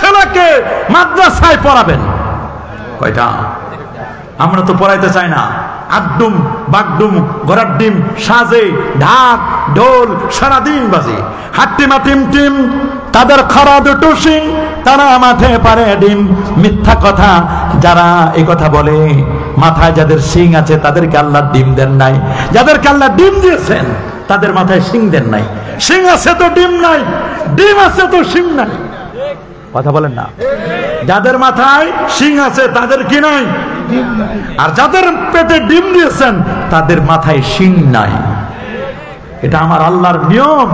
ছেলেকে মাদ্রাসায় পড়াবেন কয়টা? আমরা তো পড়াইতে চাই না। আড্ডুম বাগডুম ঘোড়ার ডিম সাজে ঢাক ঢোল সারাদিন বাজে, হাট্টিমা টিম টিম তাদের খরা দুটো সিং, তারা মাঠে পারে ডিম। মিথ্যা কথা যারা এই কথা বলে, মাথায় যাদের সিং আছে তাদেরকে আল্লাহ ডিম দেন নাই, যাদেরকে আল্লাহ ডিম দিয়েছেন তাদের মাথায় সিং দেন নাই। সিং আছে তো ডিম নাই, ডিম আছে তো সিং নাই। কথা বলেন না? যাদের মাথায় সিং আছে তাদের কি নাই, আর যাদের পেটে ডিম দিয়েছেন তাদের মাথায় সিং নাই। এটা আমার আল্লাহর নিয়ম।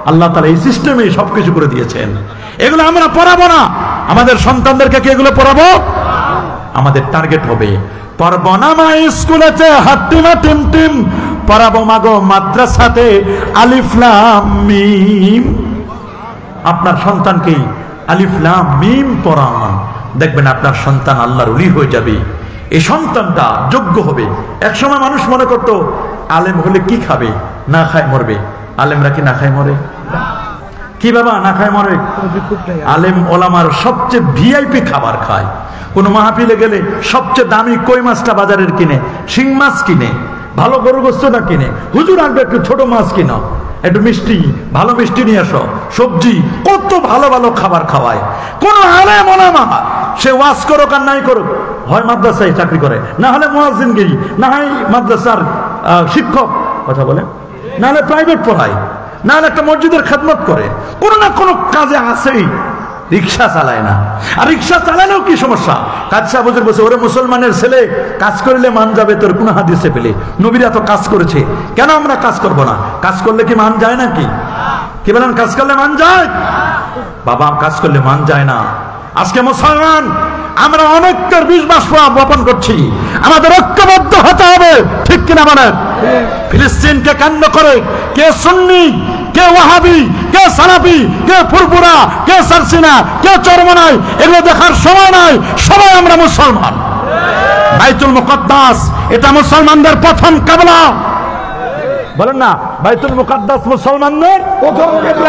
আল্লাহ তাআলা এই সিস্টেমে সবকিছু করে দিয়েছেন। এগুলো আমরা পড়াবো না, আমাদের সন্তানদেরকে কি এগুলো পড়াবো? আমাদের টার্গেট হবে পড়াবো না মা স্কুলেতে হাট্টিমা টিম টিম, পড়াবো মাগো মাদ্রাসাতে আলিফ লাম মিম। আপনার সন্তানকে আলিফ লাম মিম পড়ান, দেখবেন আপনার সন্তান আল্লাহর ওলি হয়ে যাবে। এই সন্তানটা যোগ্য হবে। একসময় মানুষ মনে করতো আলেম হলে কি খাবে, না খায় মরবে। আলেমরা কি না খায় মরে? কি বাবা না খায় মরে? আলেম ওলামার সবচেয়ে ভিআইপি খাবার খায়। কোন মাহফিলে গেলে সবচেয়ে দামি কই মাছটা বাজারের কিনে, শিং মাছ কিনে, ভালো গরু গোস্ত না কিনে। হুজুর আনবে একটু ছোট মাছ কিনো, একটু মিষ্টি, ভালো মিষ্টি নিয়ে আসো, সবজি, কত ভালো ভালো খাবার খাওয়ায়। কোন আলেম ওলামা সে ওয়াজ করুক আর নাই করুক, হয় মাদ্রাসায় চাকরি করে, না হলে মুয়াজ্জিনগিরি, না হয় মাদ্রাসার শিক্ষক, কথা বলে, না হলে প্রাইভেট পড়ায়, না হলে একটা মসজিদের খেদমত করে, কোনো না কোনো কাজে আসেই। রিক্সা চালায় না, আর রিক্সা চালালেও কি সমস্যা? কাজা বুঝে বসে, ওরে মুসলমানের ছেলে কাজ করলে মান যাবে তোর কোন হাদিসে পেলে? নবীরা তো কাজ করেছে, কেন আমরা কাজ করব না? কাজ করলে কি মান যায় নাকি? কি বলেন? কাজ করলে মান যায়? বাবা কাজ করলে মান যায় না। আজকে মুসলমান আমরা অনেকের বিশ্বাস বপন করছি, আমাদের ঐক্যবদ্ধ হতে হবে, ঠিক কিনা বলেন? ফিলিস্তিনকে কেন্দ্র করে কে সুন্নি, কে ওয়াহাবি, কে সালাফি, কে ফুরফুরা, কে সারসিনা, কে চরমনাই, এগুলো দেখার সময় নাই। সবাই আমরা মুসলমান। বাইতুল মুকাদ্দাস এটা মুসলমানদের প্রথম কিবলা, বলেন না? বাইতুল মুকাদ্দাস মুসলমানদের প্রথম কিবলা।